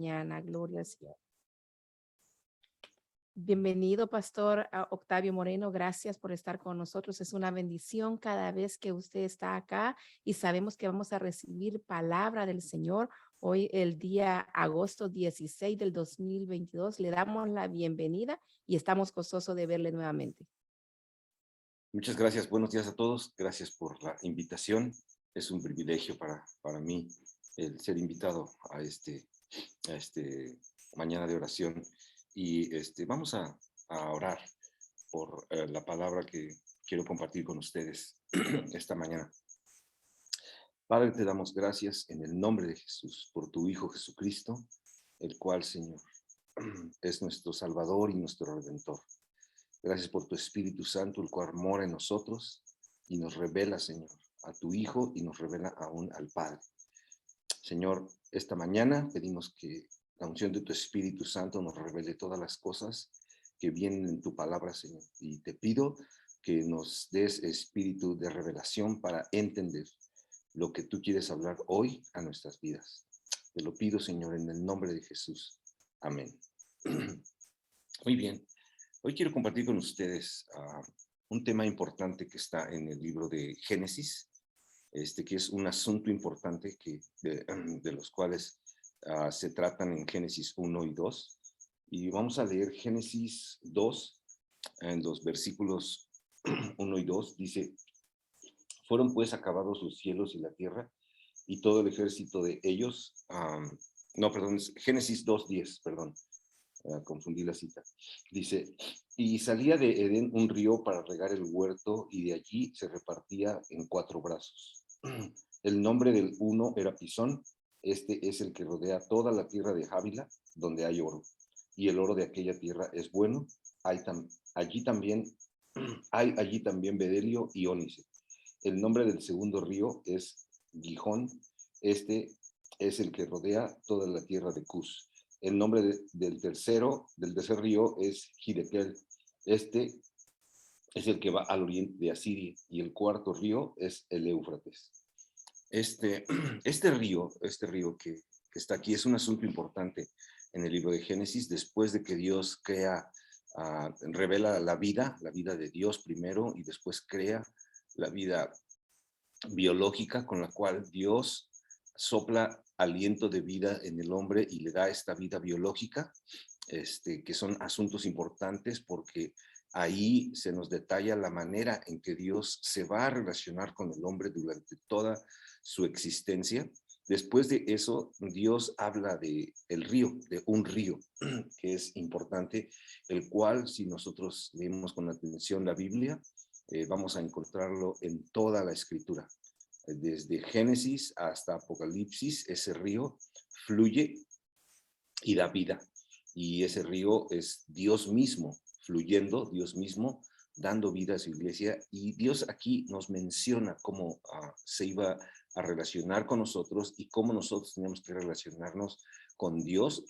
mañana. Gloria al Señor. Bienvenido, Pastor Octavio Moreno. Gracias por estar con nosotros. Es una bendición cada vez que usted está acá y sabemos que vamos a recibir palabra del Señor. Hoy, el día agosto 16 del 2022, le damos la bienvenida y estamos gozosos de verle nuevamente. Muchas gracias. Buenos días a todos. Gracias por la invitación. Es un privilegio para mí el ser invitado a este mañana de oración. Y vamos a orar por la palabra que quiero compartir con ustedes esta mañana. Padre, te damos gracias en el nombre de Jesús por tu Hijo Jesucristo, el cual, Señor, es nuestro Salvador y nuestro Redentor. Gracias por tu Espíritu Santo, el cual mora en nosotros y nos revela, Señor, a tu Hijo y nos revela aún al Padre. Señor, esta mañana pedimos que la unción de tu Espíritu Santo nos revele todas las cosas que vienen en tu palabra, Señor. Y te pido que nos des espíritu de revelación para entender lo que tú quieres hablar hoy a nuestras vidas. Te lo pido, Señor, en el nombre de Jesús. Amén. Muy bien. Hoy quiero compartir con ustedes un tema importante que está en el libro de Génesis, que es un asunto importante de los cuales se tratan en Génesis 1 y 2. Y vamos a leer Génesis 2, en los versículos 1 y 2. Dice: fueron pues acabados los cielos y la tierra, y todo el ejército de ellos. Génesis 2:10, perdón. Confundí la cita. Dice: y salía de Edén un río para regar el huerto, y de allí se repartía en 4 brazos. El nombre del uno era Pisón. Este es el que rodea toda la tierra de Jávila, donde hay oro, y el oro de aquella tierra es bueno. Allí también bedelio y ónice. El nombre del segundo río es Gihón. Este es el que rodea toda la tierra de Cus. El nombre del tercer río es Hiddekel. Este es el que va al oriente de Asiria, y el cuarto río es el Éufrates. Este río que está aquí es un asunto importante en el libro de Génesis, después de que Dios revela la vida de Dios primero, y después crea la vida biológica con la cual Dios sopla aliento de vida en el hombre y le da esta vida biológica, que son asuntos importantes porque ahí se nos detalla la manera en que Dios se va a relacionar con el hombre durante toda su existencia. Después de eso, Dios habla de un río, que es importante, el cual, si nosotros leemos con atención la Biblia, vamos a encontrarlo en toda la Escritura. Desde Génesis hasta Apocalipsis, ese río fluye y da vida. Y ese río es Dios mismo fluyendo, Dios mismo dando vida a su iglesia. Y Dios aquí nos menciona cómo se iba a relacionar con nosotros y cómo nosotros teníamos que relacionarnos con Dios.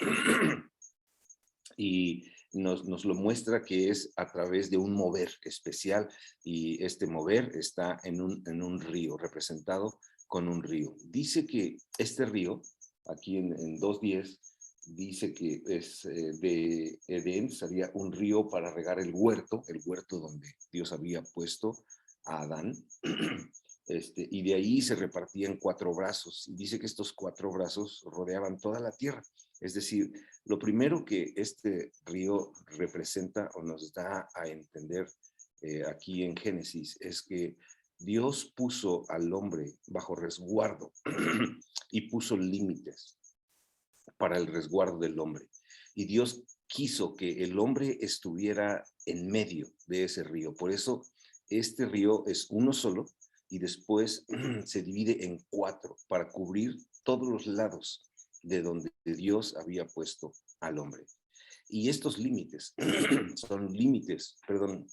Y nos lo muestra que es a través de un mover especial, y este mover está en un río, representado con un río. Dice que este río, aquí en 2:10, dice que es de Edén, salía un río para regar el huerto donde Dios había puesto a Adán. Y de ahí se repartían 4 brazos, y dice que estos 4 brazos rodeaban toda la tierra. Es decir, lo primero que este río representa o nos da a entender aquí en Génesis es que Dios puso al hombre bajo resguardo y puso límites para el resguardo del hombre. Y Dios quiso que el hombre estuviera en medio de ese río. Por eso este río es uno solo, y después se divide en 4 para cubrir todos los lados de donde Dios había puesto al hombre. Y estos límites son límites, perdón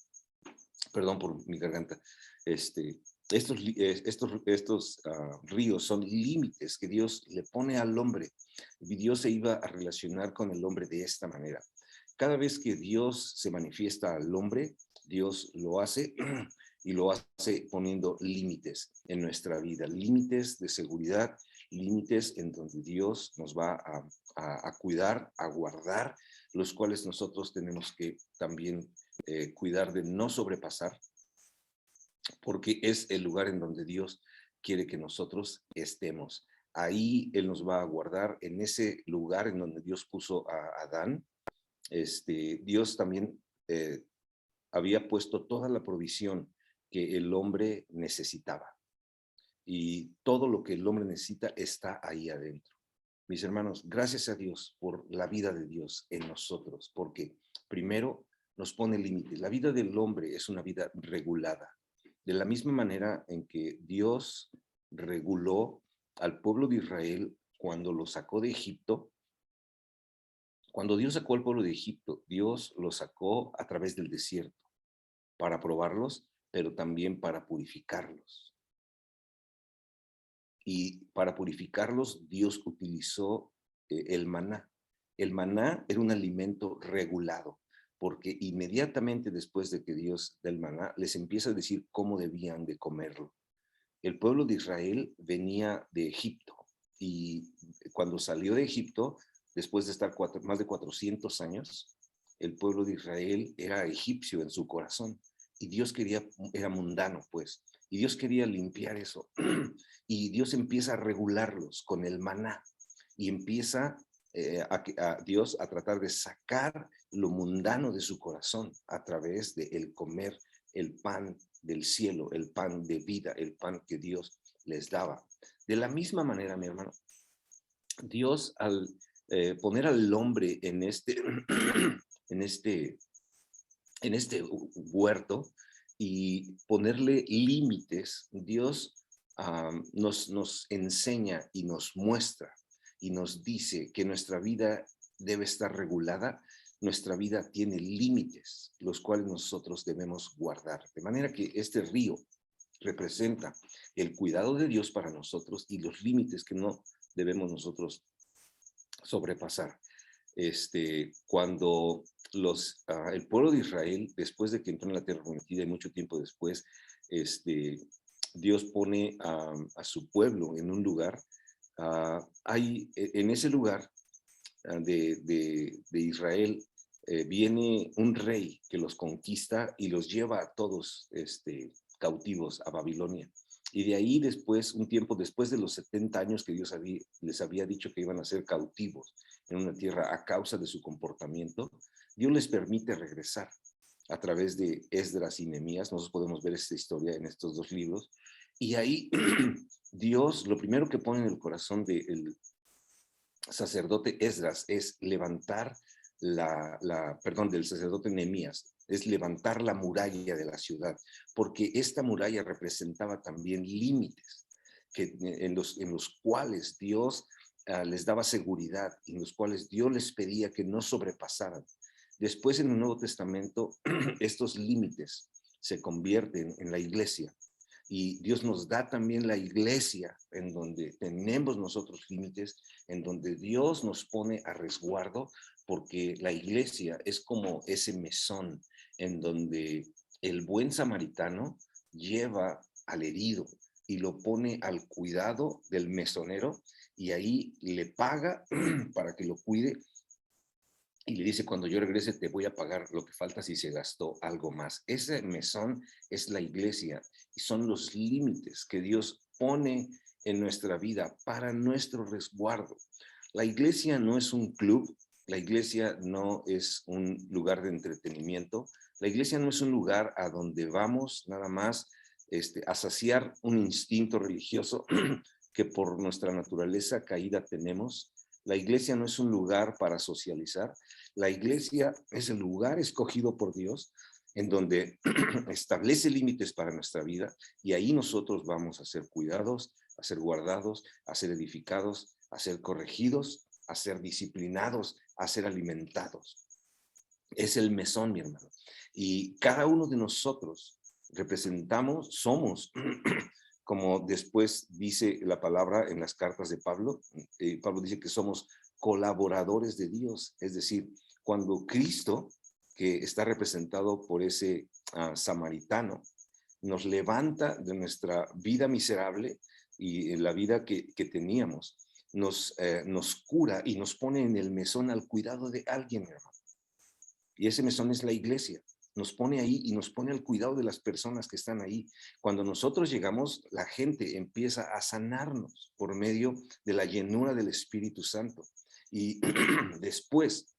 por mi garganta, estos ríos son límites que Dios le pone al hombre, y Dios se iba a relacionar con el hombre de esta manera. Cada vez que Dios se manifiesta al hombre, Dios lo hace y lo hace poniendo límites en nuestra vida, límites de seguridad, límites en donde Dios nos va a a cuidar, a guardar, los cuales nosotros tenemos que también cuidar de no sobrepasar, porque es el lugar en donde Dios quiere que nosotros estemos. Ahí Él nos va a guardar en ese lugar en donde Dios puso a Adán. Dios también había puesto toda la provisión que el hombre necesitaba. Y todo lo que el hombre necesita está ahí adentro. Mis hermanos, gracias a Dios por la vida de Dios en nosotros, porque primero nos pone límites. La vida del hombre es una vida regulada. De la misma manera en que Dios reguló al pueblo de Israel cuando lo sacó de Egipto. Cuando Dios sacó al pueblo de Egipto, Dios lo sacó a través del desierto para probarlos, pero también para purificarlos. Y para purificarlos, Dios utilizó el maná. El maná era un alimento regulado, porque inmediatamente después de que Dios da el maná, les empieza a decir cómo debían de comerlo. El pueblo de Israel venía de Egipto, y cuando salió de Egipto, después de estar más de 400 años, el pueblo de Israel era egipcio en su corazón, y Dios era mundano, pues, y Dios quería limpiar eso. Y Dios empieza a regularlos con el maná, y empieza a Dios a tratar de sacar lo mundano de su corazón a través de el comer el pan del cielo, el pan de vida, el pan que Dios les daba. De la misma manera, mi hermano, Dios al poner al hombre en en este, en este huerto y ponerle límites, Dios nos enseña y nos muestra y nos dice que nuestra vida debe estar regulada. Nuestra vida tiene límites, los cuales nosotros debemos guardar. De manera que este río representa el cuidado de Dios para nosotros y los límites que no debemos nosotros sobrepasar. Cuando el pueblo de Israel, después de que entró en la tierra prometida y mucho tiempo después, Dios pone a su pueblo en un lugar. En ese lugar de Israel viene un rey que los conquista y los lleva a todos cautivos a Babilonia. Y de ahí después, un tiempo después de los 70 años que Dios les había dicho que iban a ser cautivos en una tierra a causa de su comportamiento, Dios les permite regresar a través de Esdras y Nehemías. Nosotros podemos ver esta historia en estos dos libros. Y ahí Dios, lo primero que pone en el corazón del sacerdote Esdras es levantar del sacerdote Nehemías, es levantar la muralla de la ciudad, porque esta muralla representaba también límites en los cuales Dios les daba seguridad, en los cuales Dios les pedía que no sobrepasaran. Después en el Nuevo Testamento, estos límites se convierten en la iglesia. Y Dios nos da también la iglesia en donde tenemos nosotros límites, en donde Dios nos pone a resguardo, porque la iglesia es como ese mesón en donde el buen samaritano lleva al herido y lo pone al cuidado del mesonero, y ahí le paga para que lo cuide. Y le dice, cuando yo regrese te voy a pagar lo que falta si se gastó algo más. Ese mesón es la iglesia y son los límites que Dios pone en nuestra vida para nuestro resguardo. La iglesia no es un club, la iglesia no es un lugar de entretenimiento, la iglesia no es un lugar a donde vamos nada más a saciar un instinto religioso que por nuestra naturaleza caída tenemos. La iglesia no es un lugar para socializar. La iglesia es el lugar escogido por Dios en donde establece límites para nuestra vida, y ahí nosotros vamos a ser cuidados, a ser guardados, a ser edificados, a ser corregidos, a ser disciplinados, a ser alimentados. Es el mesón, mi hermano. Y cada uno de nosotros somos como después dice la palabra en las cartas de Pablo. Pablo dice que somos colaboradores de Dios, es decir, cuando Cristo, que está representado por ese samaritano, nos levanta de nuestra vida miserable y en la vida que teníamos, nos cura y nos pone en el mesón al cuidado de alguien, hermano. Y ese mesón es la iglesia. Nos pone ahí y nos pone al cuidado de las personas que están ahí. Cuando nosotros llegamos, la gente empieza a sanarnos por medio de la llenura del Espíritu Santo. Y después,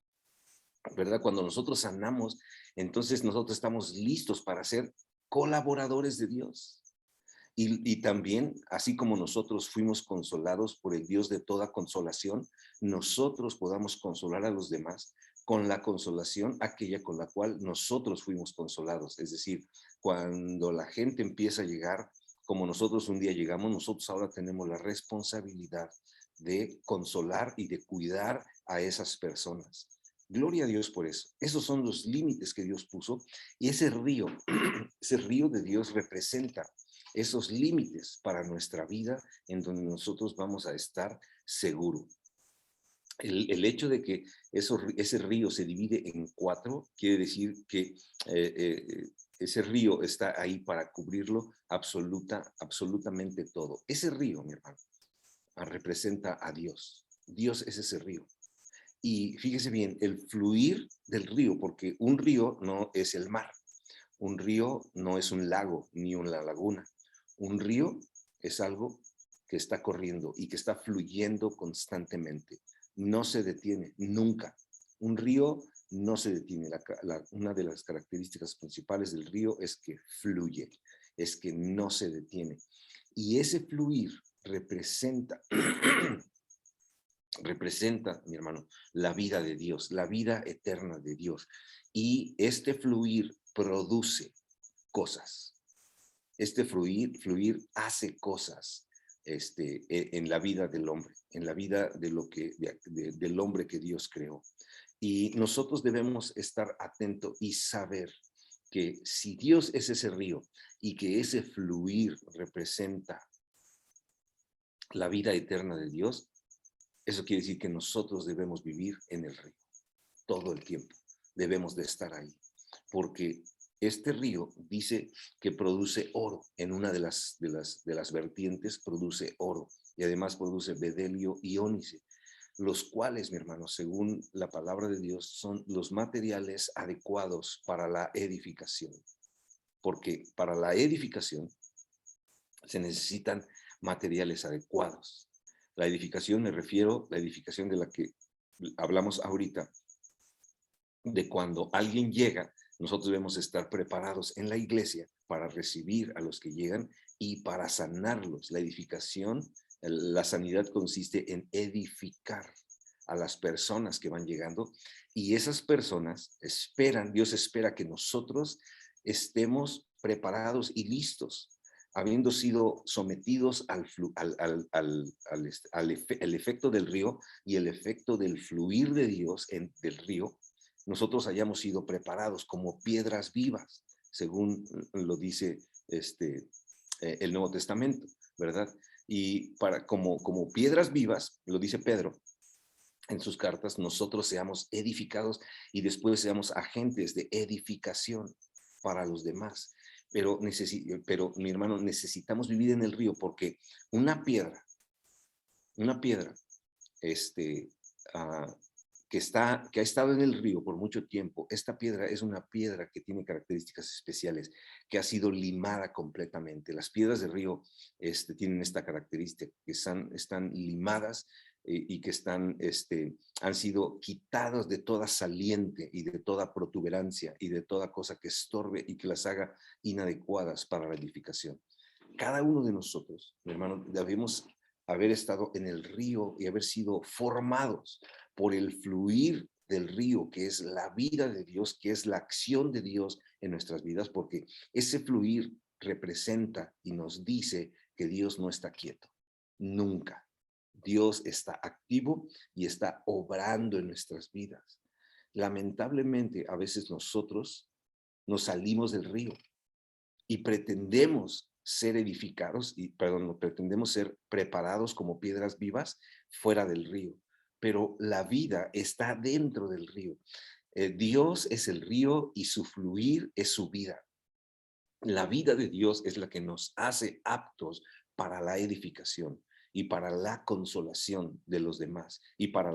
¿verdad? Cuando nosotros sanamos, entonces nosotros estamos listos para ser colaboradores de Dios. Y también, así como nosotros fuimos consolados por el Dios de toda consolación, nosotros podamos consolar a los demás con la consolación aquella con la cual nosotros fuimos consolados. Es decir, cuando la gente empieza a llegar, como nosotros un día llegamos, nosotros ahora tenemos la responsabilidad de consolar y de cuidar a esas personas. Gloria a Dios por eso. Esos son los límites que Dios puso y ese río, ese río de Dios representa esos límites para nuestra vida en donde nosotros vamos a estar seguros. El hecho de que ese río se divide en 4 quiere decir que ese río está ahí para cubrirlo absolutamente todo. Ese río, mi hermano, representa a Dios. Dios es ese río. Y fíjese bien, el fluir del río, porque un río no es el mar, un río no es un lago ni una laguna. Un río es algo que está corriendo y que está fluyendo constantemente. No se detiene, nunca. Un río no se detiene. Una de las características principales del río es que fluye, es que no se detiene. Y ese fluir representa, representa, mi hermano, la vida de Dios, la vida eterna de Dios. Y este fluir produce cosas. Este fluir hace cosas en la vida del hombre, en la vida del hombre que Dios creó. Y nosotros debemos estar atentos y saber que si Dios es ese río y que ese fluir representa la vida eterna de Dios, eso quiere decir que nosotros debemos vivir en el río todo el tiempo. Debemos de estar ahí, porque este río dice que produce oro. En una de las vertientes produce oro y además produce bedelio y ónice, los cuales, mi hermano, según la palabra de Dios, son los materiales adecuados para la edificación. Porque para la edificación se necesitan materiales adecuados. La edificación, me refiero a la edificación de la que hablamos ahorita, de cuando alguien llega, nosotros debemos estar preparados en la iglesia para recibir a los que llegan y para sanarlos. La edificación, la sanidad consiste en edificar a las personas que van llegando y esas personas esperan, Dios espera que nosotros estemos preparados y listos, habiendo sido sometidos al efecto del río y el efecto del fluir de Dios del río. Nosotros hayamos sido preparados como piedras vivas, según lo dice el Nuevo Testamento, ¿verdad? Y como piedras vivas, lo dice Pedro en sus cartas, nosotros seamos edificados y después seamos agentes de edificación para los demás. Pero mi hermano, necesitamos vivir en el río porque una piedra, uh, que ha estado en el río por mucho tiempo, esta piedra es una piedra que tiene características especiales, que ha sido limada completamente. Las piedras del río tienen esta característica, que están limadas y que han sido quitadas de toda saliente y de toda protuberancia y de toda cosa que estorbe y que las haga inadecuadas para la edificación. Cada uno de nosotros, mi hermano, debemos haber estado en el río y haber sido formados por el fluir del río, que es la vida de Dios, que es la acción de Dios en nuestras vidas, porque ese fluir representa y nos dice que Dios no está quieto, nunca. Dios está activo y está obrando en nuestras vidas. Lamentablemente, a veces nosotros nos salimos del río y pretendemos ser edificados, pretendemos ser preparados como piedras vivas fuera del río, pero la vida está dentro del río. Dios es el río y su fluir es su vida. La vida de Dios es la que nos hace aptos para la edificación. y para la consolación de los demás y para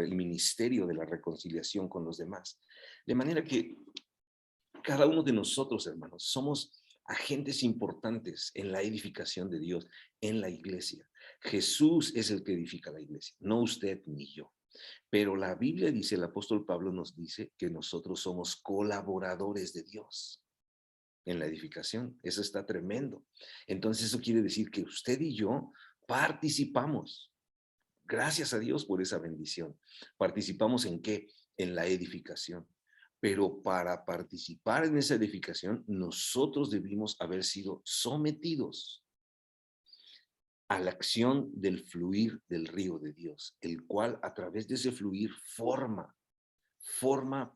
el ministerio de la reconciliación con los demás. De manera que cada uno de nosotros, hermanos, somos agentes importantes en la edificación de Dios, en la iglesia. Jesús es el que edifica la iglesia, no usted ni yo. Pero la Biblia dice, el apóstol Pablo nos dice que nosotros somos colaboradores de Dios en la edificación. Eso está tremendo. Entonces eso quiere decir que usted y yo participamos. Gracias a Dios por esa bendición. ¿Participamos en qué? En la edificación. Pero para participar en esa edificación, nosotros debimos haber sido sometidos a la acción del fluir del río de Dios, el cual a través de ese fluir forma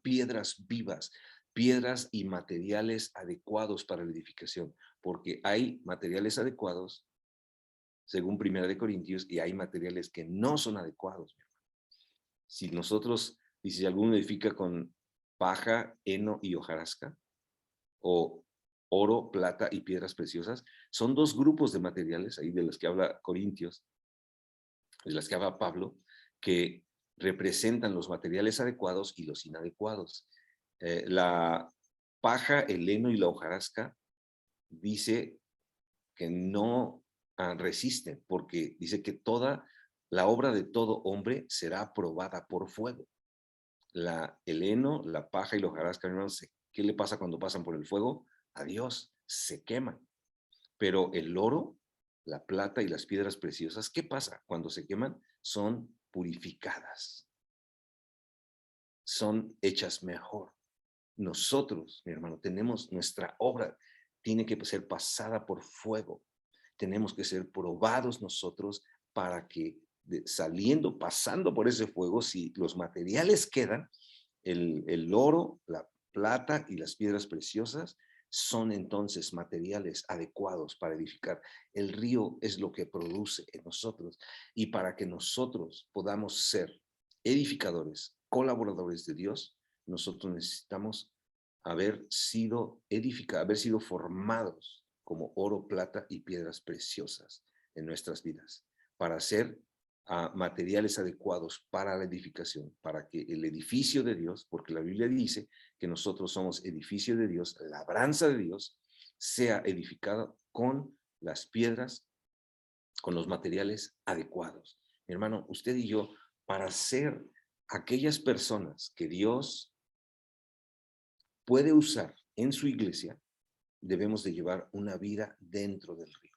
piedras vivas, piedras y materiales adecuados para la edificación, porque hay materiales adecuados, según Primera de Corintios, y hay materiales que no son adecuados. Si nosotros, y si alguno edifica con paja, heno y hojarasca, o oro, plata y piedras preciosas, son dos grupos de materiales, ahí de los que habla Corintios, de las que habla Pablo, que representan los materiales adecuados y los inadecuados. La paja, el heno y la hojarasca dice que no resisten, porque dice que toda la obra de todo hombre será probada por fuego. El heno, la paja y la hojarasca, hermanos, ¿qué le pasa cuando pasan por el fuego? Adiós, se queman. Pero el oro, la plata y las piedras preciosas, ¿qué pasa? Cuando se queman, son purificadas, son hechas mejor. Nosotros, mi hermano, tenemos nuestra obra, tiene que ser pasada por fuego. Tenemos que ser probados nosotros para que pasando por ese fuego, si los materiales quedan, el oro, la plata y las piedras preciosas son entonces materiales adecuados para edificar. El río es lo que produce en nosotros, y para que nosotros podamos ser edificadores, colaboradores de Dios, nosotros necesitamos haber sido edificados, haber sido formados como oro, plata y piedras preciosas en nuestras vidas, para ser materiales adecuados para la edificación, para que el edificio de Dios, porque la Biblia dice que nosotros somos edificio de Dios, labranza de Dios, sea edificado con las piedras, con los materiales adecuados. Mi hermano, usted y yo, para ser aquellas personas que Dios puede usar en su iglesia, debemos de llevar una vida dentro del río,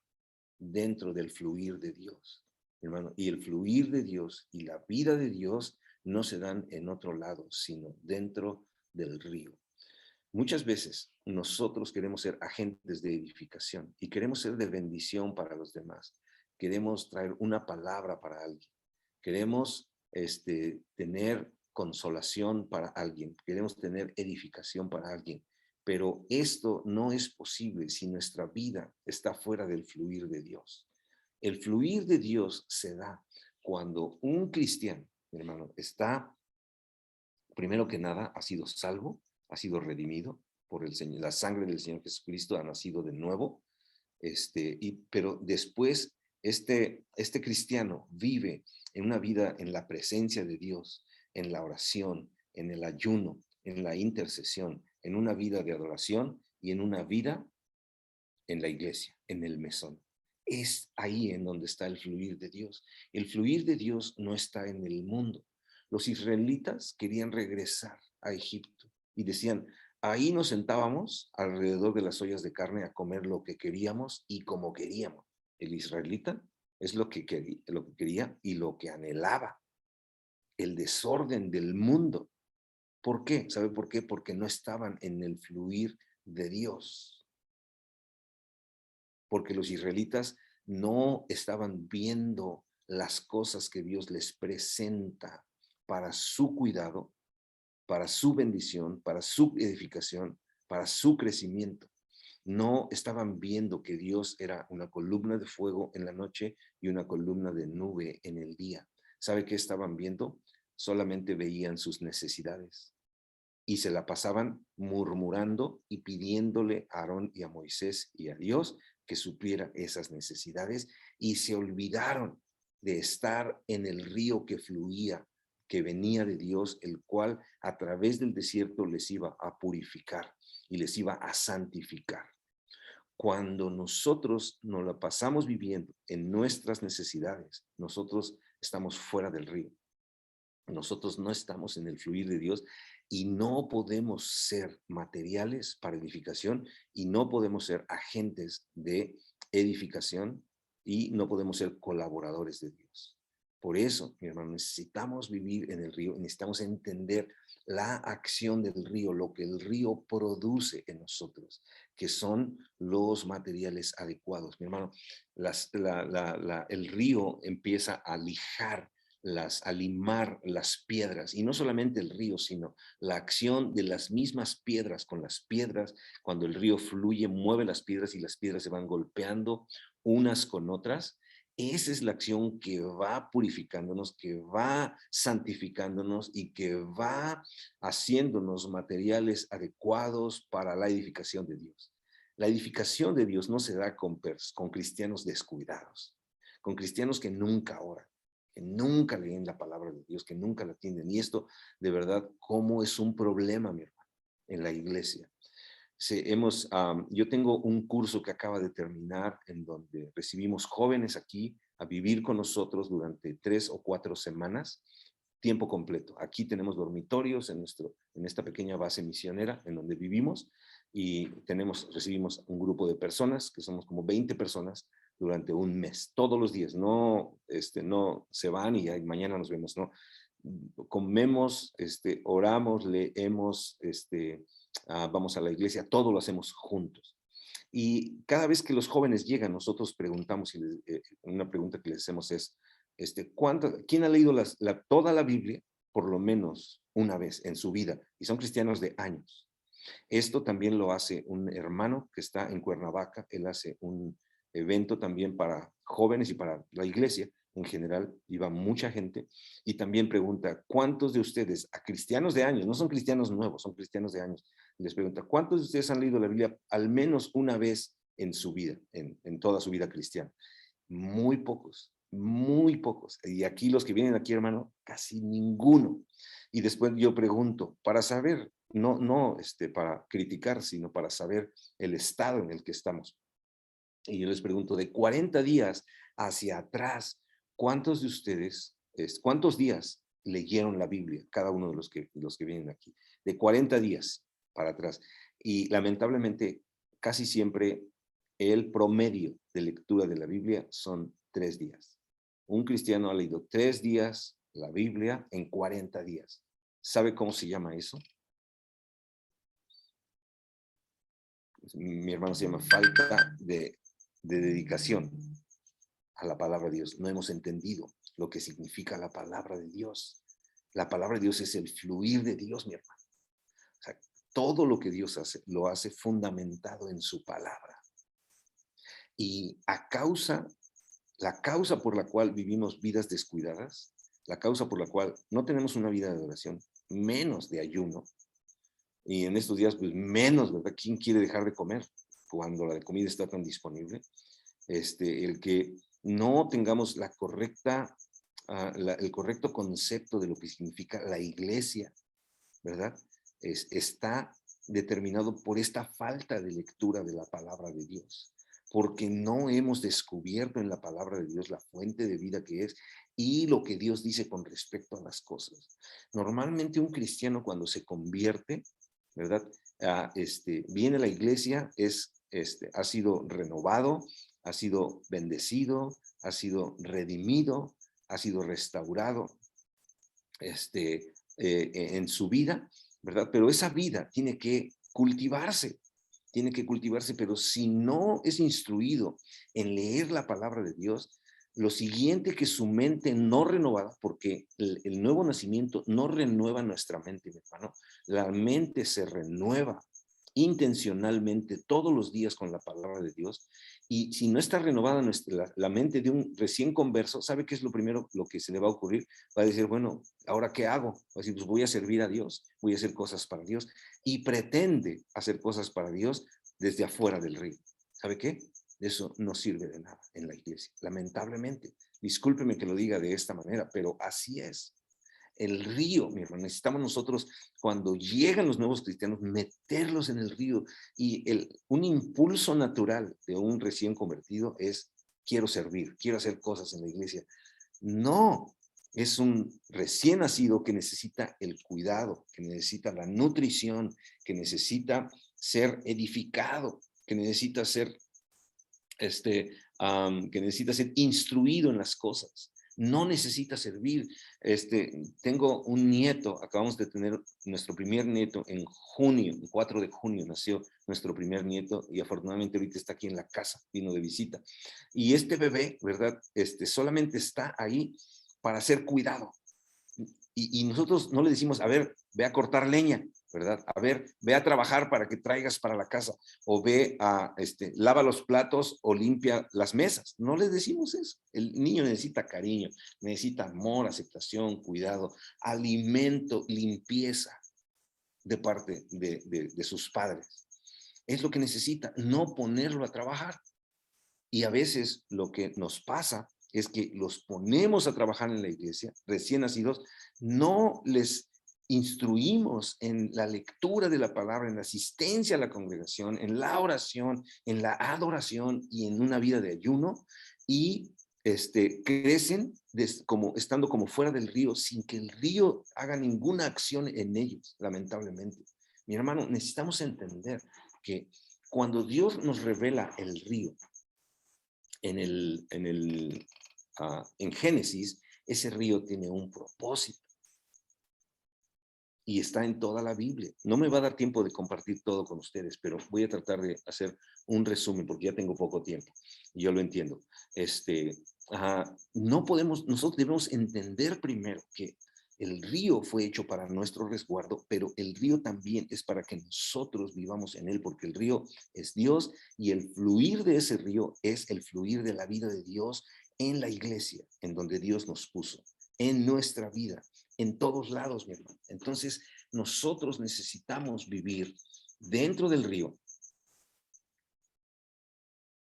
dentro del fluir de Dios, hermano. Y el fluir de Dios y la vida de Dios no se dan en otro lado, sino dentro del río. Muchas veces nosotros queremos ser agentes de edificación y queremos ser de bendición para los demás. Queremos traer una palabra para alguien. Queremos tener consolación para alguien. Queremos tener edificación para alguien. Pero esto no es posible si nuestra vida está fuera del fluir de Dios. El fluir de Dios se da cuando un cristiano, hermano, está, primero que nada, ha sido salvo, ha sido redimido por el Señor, la sangre del Señor Jesucristo, ha nacido de nuevo, pero después este cristiano vive en una vida en la presencia de Dios, en la oración, en el ayuno, en la intercesión, en una vida de adoración y en una vida en la iglesia, en el mesón. Es ahí en donde está el fluir de Dios. El fluir de Dios no está en el mundo. Los israelitas querían regresar a Egipto y decían, ahí nos sentábamos alrededor de las ollas de carne a comer lo que queríamos y como queríamos. El israelita es lo que quería y lo que anhelaba. El desorden del mundo. ¿Por qué? ¿Sabe por qué? Porque no estaban en el fluir de Dios. Porque los israelitas no estaban viendo las cosas que Dios les presenta para su cuidado, para su bendición, para su edificación, para su crecimiento. No estaban viendo que Dios era una columna de fuego en la noche y una columna de nube en el día. ¿Sabe qué estaban viendo? Solamente veían sus necesidades y se la pasaban murmurando y pidiéndole a Aarón y a Moisés y a Dios que supliera esas necesidades y se olvidaron de estar en el río que fluía, que venía de Dios, el cual a través del desierto les iba a purificar y les iba a santificar. Cuando nosotros nos la pasamos viviendo en nuestras necesidades, nosotros estamos fuera del río. Nosotros no estamos en el fluir de Dios y no podemos ser materiales para edificación y no podemos ser agentes de edificación y no podemos ser colaboradores de Dios. Por eso, mi hermano, necesitamos vivir en el río, necesitamos entender la acción del río, lo que el río produce en nosotros, que son los materiales adecuados. Mi hermano, el río empieza a lijar a limar las piedras, y no solamente el río, sino la acción de las mismas piedras con las piedras. Cuando el río fluye, mueve las piedras y las piedras se van golpeando unas con otras. Esa es la acción que va purificándonos, que va santificándonos y que va haciéndonos materiales adecuados para la edificación de Dios. La edificación de Dios no se da con cristianos descuidados, con cristianos que nunca oran, que nunca leen la palabra de Dios, que nunca la atienden. Y esto, de verdad, cómo es un problema, mi hermano, en la iglesia. Yo tengo un curso que acaba de terminar en donde recibimos jóvenes aquí a vivir con nosotros durante 3 o 4 semanas, tiempo completo. Aquí tenemos dormitorios en esta pequeña base misionera en donde vivimos y recibimos un grupo de personas, que somos como 20 personas, durante un mes, todos los días. No, no se van y mañana nos vemos, no. Comemos, oramos, leemos, vamos a la iglesia, todo lo hacemos juntos. Y cada vez que los jóvenes llegan, nosotros preguntamos, una pregunta que les hacemos es, ¿quién ha leído toda la Biblia por lo menos una vez en su vida? Y son cristianos de años. Esto también lo hace un hermano que está en Cuernavaca. Él hace un evento también para jóvenes y para la iglesia en general, iba mucha gente, y también pregunta, ¿cuántos de ustedes, a cristianos de años, no son cristianos nuevos, son cristianos de años, les pregunta, ¿cuántos de ustedes han leído la Biblia al menos una vez en su vida, en toda su vida cristiana? Muy pocos, muy pocos. Y aquí los que vienen aquí, hermano, casi ninguno. Y después yo pregunto, para saber, no para criticar, sino para saber el estado en el que estamos. Y yo les pregunto, de 40 días hacia atrás, ¿cuántos de ustedes, cuántos días leyeron la Biblia? Cada uno de los que vienen aquí. De 40 días para atrás. Y lamentablemente, casi siempre el promedio de lectura de la Biblia son 3 días. Un cristiano ha leído 3 días la Biblia en 40 días. ¿Sabe cómo se llama eso? Mi hermano se llama falta de dedicación a la palabra de Dios. No hemos entendido lo que significa la palabra de Dios. La palabra de Dios es el fluir de Dios, mi hermano. O sea, todo lo que Dios hace, lo hace fundamentado en su palabra. Y la causa por la cual vivimos vidas descuidadas, la causa por la cual no tenemos una vida de oración, menos de ayuno, y en estos días, pues menos, ¿verdad? ¿Quién quiere dejar de comer cuando la comida está tan disponible? El que no tengamos el correcto concepto de lo que significa la iglesia, ¿verdad? Está determinado por esta falta de lectura de la palabra de Dios, porque no hemos descubierto en la palabra de Dios la fuente de vida que es y lo que Dios dice con respecto a las cosas. Normalmente un cristiano cuando se convierte, ¿verdad? Viene a la iglesia, ha sido renovado, ha sido bendecido, ha sido redimido, ha sido restaurado en su vida, ¿verdad? Pero esa vida tiene que cultivarse, pero si no es instruido en leer la palabra de Dios, lo siguiente que su mente no renovada, porque el nuevo nacimiento no renueva nuestra mente, mi hermano, la mente se renueva intencionalmente todos los días con la palabra de Dios, y si no está renovada la mente de un recién converso, ¿sabe qué es lo primero lo que se le va a ocurrir? Va a decir, bueno, ¿ahora qué hago? Va a decir, pues voy a servir a Dios, voy a hacer cosas para Dios, y pretende hacer cosas para Dios desde afuera del río. ¿Sabe qué? eso no sirve de nada en la iglesia, lamentablemente. Discúlpeme que lo diga de esta manera, pero así es. El río, mi hermano, necesitamos nosotros, cuando llegan los nuevos cristianos, meterlos en el río. Y un impulso natural de un recién convertido es: quiero servir, quiero hacer cosas en la iglesia. No, es un recién nacido que necesita el cuidado, que necesita la nutrición, que necesita ser edificado, que necesita ser que necesita ser instruido en las cosas. No necesita servir. Tengo un nieto, acabamos de tener nuestro primer nieto en junio, el 4 de junio nació nuestro primer nieto y afortunadamente ahorita está aquí en la casa, vino de visita. Y este bebé, ¿verdad? Solamente está ahí para ser cuidado. Y nosotros no le decimos: a ver, ve a cortar leña, ¿verdad? A ver, ve a trabajar para que traigas para la casa, o ve a, lava los platos o limpia las mesas. No les decimos eso. El niño necesita cariño, necesita amor, aceptación, cuidado, alimento, limpieza de parte de sus padres. Es lo que necesita, no ponerlo a trabajar. Y a veces lo que nos pasa es que los ponemos a trabajar en la iglesia, recién nacidos, no les instruimos en la lectura de la palabra, en la asistencia a la congregación, en la oración, en la adoración y en una vida de ayuno, y crecen estando como fuera del río, sin que el río haga ninguna acción en ellos, lamentablemente. Mi hermano, necesitamos entender que cuando Dios nos revela el río, en Génesis, ese río tiene un propósito y está en toda la Biblia. No me va a dar tiempo de compartir todo con ustedes, pero voy a tratar de hacer un resumen porque ya tengo poco tiempo y yo lo entiendo. No podemos, nosotros debemos entender primero que el río fue hecho para nuestro resguardo, pero el río también es para que nosotros vivamos en él, porque el río es Dios y el fluir de ese río es el fluir de la vida de Dios en la iglesia, en donde Dios nos puso, en nuestra vida, en todos lados, mi hermano. Entonces, nosotros necesitamos vivir dentro del río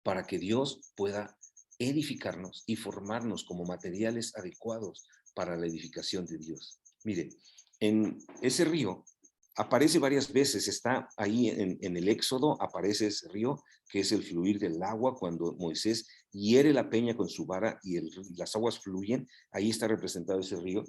para que Dios pueda edificarnos y formarnos como materiales adecuados para la edificación de Dios. Mire, en ese río aparece varias veces, está ahí en el Éxodo, aparece ese río, que es el fluir del agua, cuando Moisés hiere la peña con su vara y las aguas fluyen, ahí está representado ese río.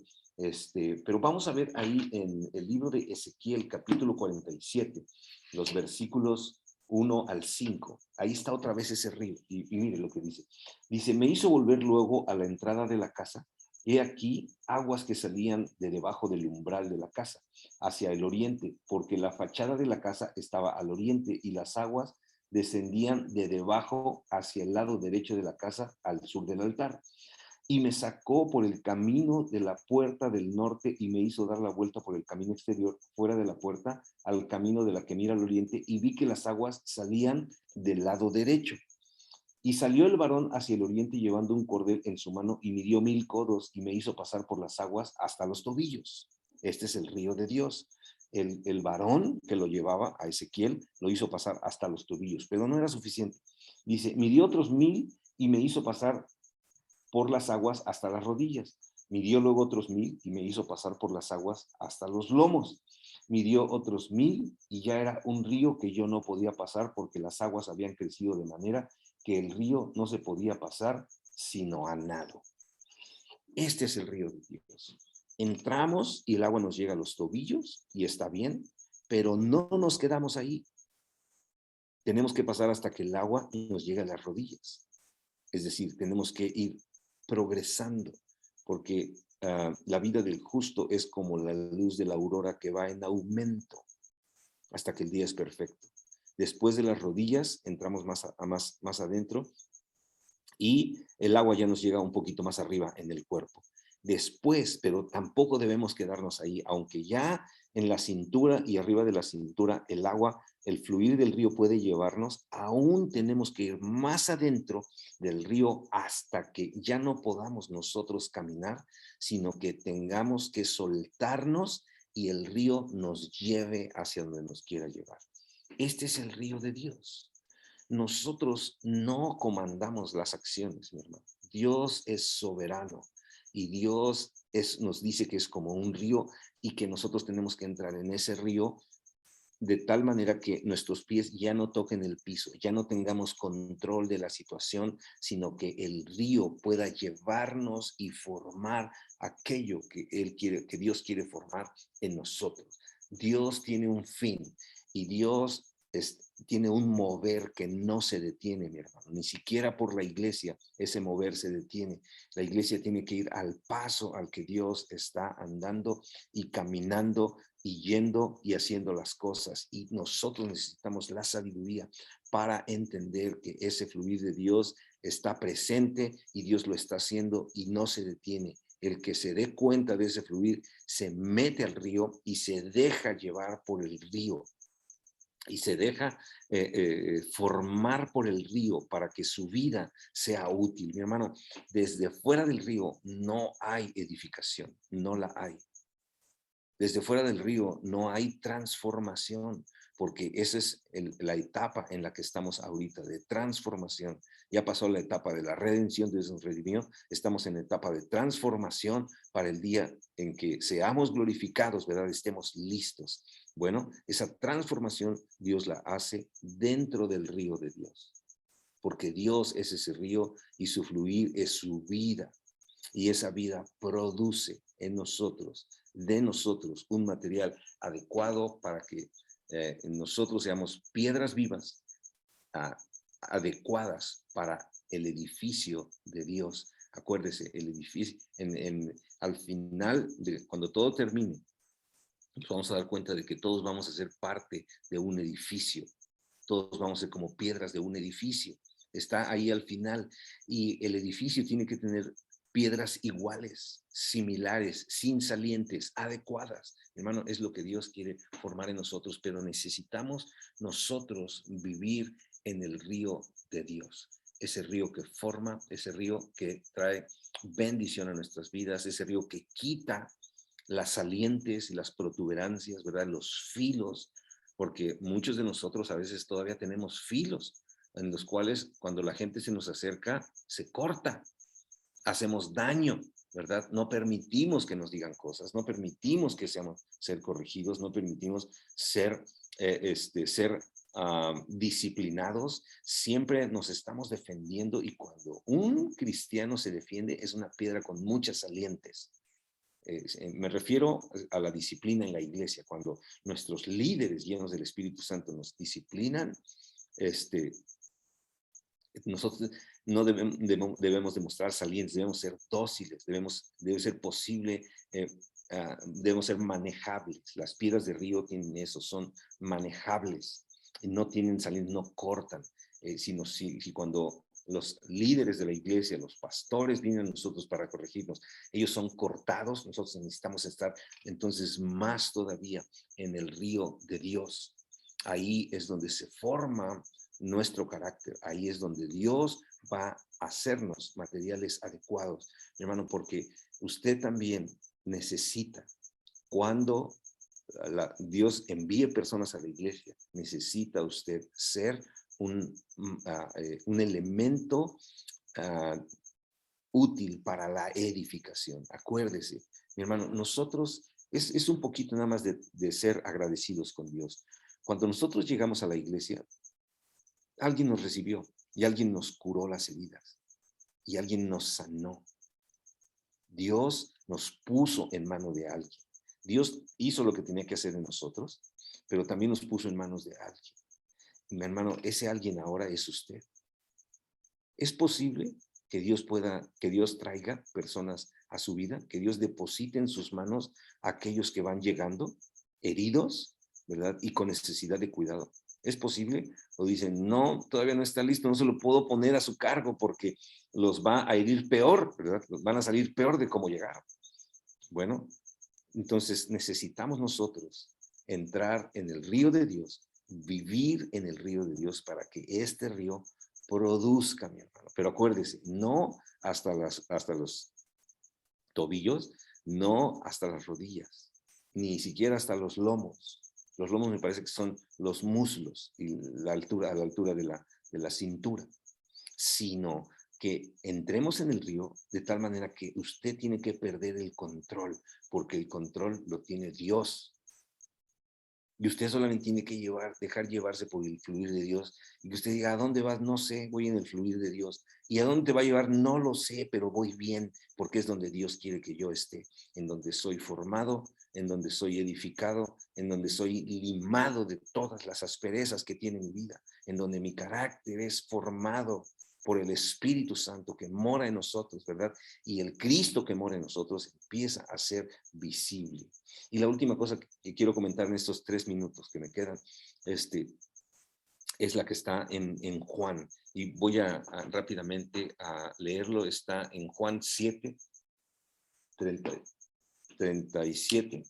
Pero vamos a ver ahí en el libro de Ezequiel, capítulo 47, los versículos 1 al 5. Ahí está otra vez ese río. Y mire lo que dice. Dice: me hizo volver luego a la entrada de la casa. He aquí aguas que salían de debajo del umbral de la casa, hacia el oriente, porque la fachada de la casa estaba al oriente y las aguas descendían de debajo hacia el lado derecho de la casa, al sur del altar. Y me sacó por el camino de la puerta del norte y me hizo dar la vuelta por el camino exterior, fuera de la puerta, al camino de la que mira al oriente, y vi que las aguas salían del lado derecho. Y salió el varón hacia el oriente llevando un cordel en su mano y midió 1000 codos y me hizo pasar por las aguas hasta los tobillos. Este es el río de Dios. El varón que lo llevaba a Ezequiel lo hizo pasar hasta los tobillos, pero no era suficiente. Dice: midió otros 1000 y me hizo pasar por las aguas hasta las rodillas. Midió luego otros 1000 y me hizo pasar por las aguas hasta los lomos. Midió otros 1000 y ya era un río que yo no podía pasar porque las aguas habían crecido de manera que el río no se podía pasar sino a nado. Este es el río de Dios. Entramos y el agua nos llega a los tobillos y está bien, pero no nos quedamos ahí. Tenemos que pasar hasta que el agua nos llegue a las rodillas. Es decir, tenemos que ir progresando, porque la vida del justo es como la luz de la aurora que va en aumento hasta que el día es perfecto. Después de las rodillas entramos más adentro y el agua ya nos llega un poquito más arriba en el cuerpo. Después, pero tampoco debemos quedarnos ahí, aunque ya en la cintura y arriba de la cintura el agua, el fluir del río puede llevarnos, aún tenemos que ir más adentro del río hasta que ya no podamos nosotros caminar, sino que tengamos que soltarnos y el río nos lleve hacia donde nos quiera llevar. Este es el río de Dios. nosotros no comandamos las acciones, mi hermano. Dios es soberano y Dios nos dice que es como un río y que nosotros tenemos que entrar en ese río de tal manera que nuestros pies ya no toquen el piso, ya no tengamos control de la situación, sino que el río pueda llevarnos y formar aquello que Él quiere, que Dios quiere formar en nosotros. Dios tiene un fin y Dios tiene un mover que no se detiene, mi hermano. Ni siquiera por la iglesia ese mover se detiene. La iglesia tiene que ir al paso al que Dios está andando y caminando y yendo y haciendo las cosas. Y nosotros necesitamos la sabiduría para entender que ese fluir de Dios está presente y Dios lo está haciendo y no se detiene. El que se dé cuenta de ese fluir se mete al río y se deja llevar por el río y se deja formar por el río para que su vida sea útil. Mi hermano, desde fuera del río no hay edificación, no la hay. Desde fuera del río no hay transformación, porque esa es la etapa en la que estamos ahorita, de transformación. Ya pasó la etapa de la redención, Dios nos redimió, estamos en la etapa de transformación para el día en que seamos glorificados, ¿verdad? Estemos listos. Bueno, esa transformación Dios la hace dentro del río de Dios, porque Dios es ese río y su fluir es su vida. Y esa vida produce en nosotros, de nosotros, un material adecuado para que nosotros seamos piedras vivas, uh, adecuadas para el edificio de Dios. Acuérdese, el edificio, al final, cuando todo termine, nos vamos a dar cuenta de que todos vamos a ser parte de un edificio. Todos vamos a ser como piedras de un edificio. Está ahí al final. Y el edificio tiene que tener piedras iguales, similares, sin salientes, adecuadas. Hermano, es lo que Dios quiere formar en nosotros, pero necesitamos nosotros vivir en el río de Dios. Ese río que forma, ese río que trae bendición a nuestras vidas, ese río que quita las salientes y las protuberancias, ¿verdad? Los filos, porque muchos de nosotros a veces todavía tenemos filos en los cuales cuando la gente se nos acerca, se corta, hacemos daño, ¿verdad? No permitimos que nos digan cosas, no permitimos que seamos ser corregidos, no permitimos ser disciplinados, siempre nos estamos defendiendo y cuando un cristiano se defiende es una piedra con muchas salientes. Me refiero a la disciplina en la iglesia, cuando nuestros líderes llenos del Espíritu Santo nos disciplinan, nosotros no debemos demostrar salientes, debemos ser dóciles, debe ser posible, debemos ser manejables. Las piedras de río tienen eso, son manejables, no tienen salientes, no cortan, sino si cuando los líderes de la iglesia, los pastores vienen a nosotros para corregirnos, ellos son cortados, nosotros necesitamos estar entonces más todavía en el río de Dios. Ahí es donde se forma nuestro carácter, ahí es donde Dios va a hacernos materiales adecuados, mi hermano, porque usted también necesita, cuando Dios envíe personas a la iglesia, necesita usted ser un elemento útil para la edificación. Acuérdese, mi hermano, nosotros, es un poquito nada más de ser agradecidos con Dios. Cuando nosotros llegamos a la iglesia, alguien nos recibió y alguien nos curó las heridas y alguien nos sanó. Dios nos puso en mano de alguien. Dios hizo lo que tenía que hacer en nosotros, pero también nos puso en manos de alguien. Mi hermano, ese alguien ahora es usted. ¿Es posible que Dios traiga personas a su vida, que Dios deposite en sus manos a aquellos que van llegando, heridos, ¿verdad? Y con necesidad de cuidado? ¿Es posible? O dicen, no, todavía no está listo, no se lo puedo poner a su cargo porque los va a herir peor, ¿verdad? Los van a salir peor de cómo llegaron. Bueno, entonces necesitamos nosotros entrar en el río de Dios, vivir en el río de Dios para que este río produzca, mi hermano. Pero acuérdese, no hasta los tobillos, no hasta las rodillas, ni siquiera hasta los lomos. Los lomos me parece que son los muslos y a la altura de la cintura, sino que entremos en el río de tal manera que usted tiene que perder el control, porque el control lo tiene Dios. Y usted solamente tiene que dejar llevarse por el fluir de Dios. Y que usted diga, ¿a dónde vas? No sé, voy en el fluir de Dios. ¿Y a dónde te va a llevar? No lo sé, pero voy bien, porque es donde Dios quiere que yo esté, en donde soy formado, en donde soy edificado, en donde soy limado de todas las asperezas que tiene mi vida, en donde mi carácter es formado por el Espíritu Santo que mora en nosotros, ¿verdad? Y el Cristo que mora en nosotros empieza a ser visible. Y la última cosa que quiero comentar en estos 3 minutos que me quedan, es la que está en Juan. Y voy rápidamente a leerlo. Está en Juan 7, 37.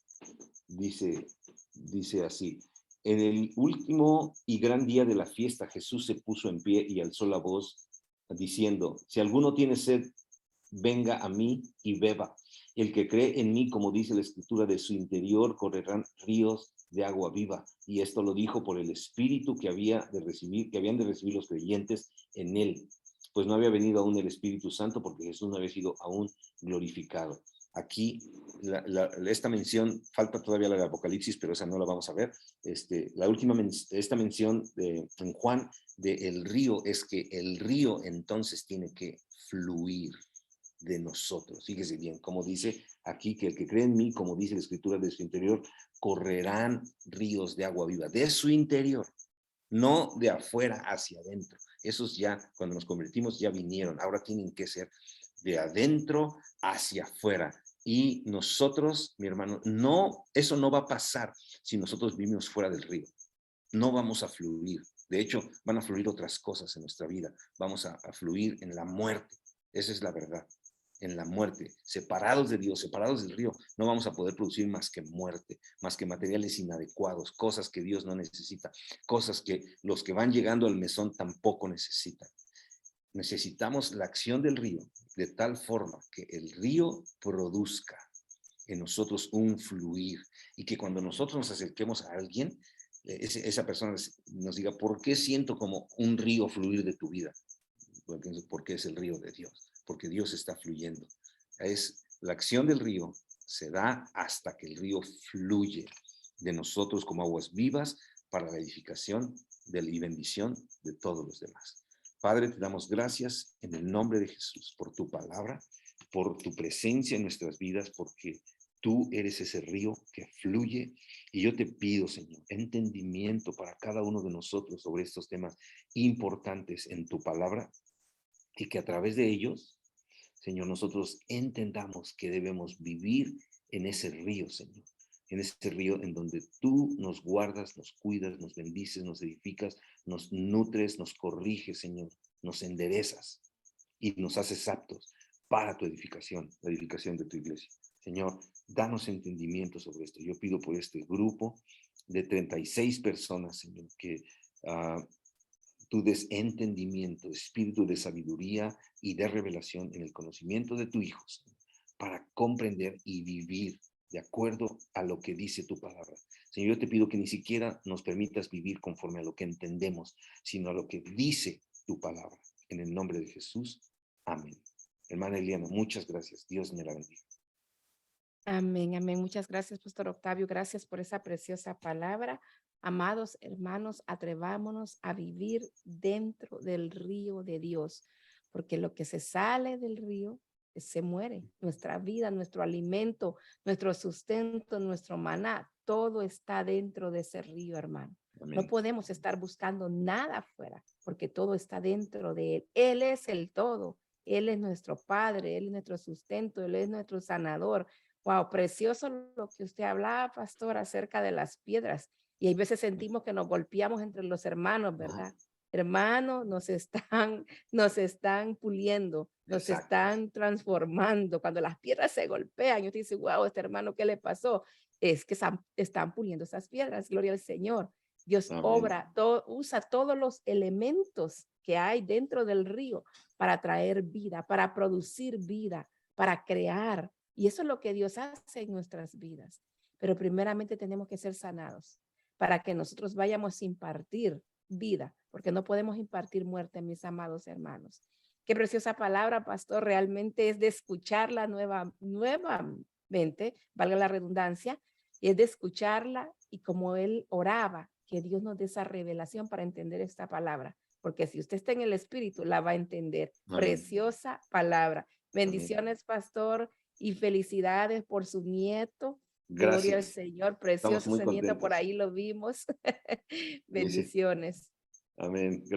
Dice así: en el último y gran día de la fiesta, Jesús se puso en pie y alzó la voz diciendo: si alguno tiene sed, venga a mí y beba. El que cree en mí, como dice la escritura, de su interior correrán ríos de agua viva. Y esto lo dijo por el Espíritu que habían de recibir los creyentes en él. Pues no había venido aún el Espíritu Santo porque Jesús no había sido aún glorificado. Aquí, esta mención, falta todavía la de Apocalipsis, pero esa no la vamos a ver. Esta mención en Juan del río es que el río entonces tiene que fluir de nosotros. Fíjese bien, como dice aquí, que el que cree en mí, como dice la escritura, de su interior correrán ríos de agua viva, de su interior, no de afuera hacia adentro. Esos ya, cuando nos convertimos, ya vinieron. Ahora tienen que ser de adentro hacia afuera. Y nosotros, mi hermano, eso no va a pasar si nosotros vivimos fuera del río. No vamos a fluir. De hecho, van a fluir otras cosas en nuestra vida. Vamos a fluir en la muerte. Esa es la verdad. En la muerte, separados de Dios, separados del río, no vamos a poder producir más que muerte, más que materiales inadecuados, cosas que Dios no necesita, cosas que los que van llegando al mesón tampoco necesitan. Necesitamos la acción del río de tal forma que el río produzca en nosotros un fluir y que cuando nosotros nos acerquemos a alguien, esa persona nos diga: ¿por qué siento como un río fluir de tu vida? Porque es el río de Dios, porque Dios está fluyendo. Es la acción del río, se da hasta que el río fluye de nosotros como aguas vivas para la edificación y bendición de todos los demás. Padre, te damos gracias en el nombre de Jesús por tu palabra, por tu presencia en nuestras vidas, porque tú eres ese río que fluye. Y yo te pido, Señor, entendimiento para cada uno de nosotros sobre estos temas importantes en tu palabra, y que a través de ellos, Señor, nosotros entendamos que debemos vivir en ese río, Señor, en ese río en donde tú nos guardas, nos cuidas, nos bendices, nos edificas, nos nutres, nos corriges, Señor, nos enderezas y nos haces aptos para tu edificación, la edificación de tu iglesia. Señor, danos entendimiento sobre esto. Yo pido por este grupo de 36 personas, Señor, que tú des entendimiento, espíritu de sabiduría y de revelación en el conocimiento de tu Hijo, Señor, para comprender y vivir de acuerdo a lo que dice tu palabra. Señor, yo te pido que ni siquiera nos permitas vivir conforme a lo que entendemos, sino a lo que dice tu palabra. En el nombre de Jesús, amén. Hermana Eliana, muchas gracias. Dios me la bendiga. Amén, amén. Muchas gracias, Pastor Octavio. Gracias por esa preciosa palabra. Amados hermanos, atrevámonos a vivir dentro del río de Dios, porque lo que se sale del río se muere. Nuestra vida, nuestro alimento, nuestro sustento, nuestro maná, todo está dentro de ese río, hermano. No Amén. podemos estar buscando nada afuera, porque todo está dentro de Él. Él es el todo. Él es nuestro Padre, Él es nuestro sustento, Él es nuestro sanador. Wow, precioso lo que usted hablaba, pastor, acerca de las piedras. Y hay veces sentimos que nos golpeamos entre los hermanos, ¿verdad? Hermanos, nos están puliendo, nos Exacto. están transformando. Cuando las piedras se golpean, yo te dice, wow, este hermano, ¿qué le pasó? Es que están puliendo esas piedras, gloria al Señor. Dios Amén. obra, usa todos los elementos que hay dentro del río para traer vida, para producir vida, para crear. Y eso es lo que Dios hace en nuestras vidas. Pero primeramente tenemos que ser sanados para que nosotros vayamos a impartir vida, porque no podemos impartir muerte, mis amados hermanos. Qué preciosa palabra, pastor. Realmente es de escucharla nuevamente, valga la redundancia, y es de escucharla y como él oraba, que Dios nos dé esa revelación para entender esta palabra, porque si usted está en el Espíritu, la va a entender. Amén. Preciosa palabra. Amén. Bendiciones, pastor, y felicidades por su nieto. Gloria al Gracias. Señor, Estamos precioso muy ese nieto, por contentos. ahí lo vimos. Sí, sí. Bendiciones. Amén.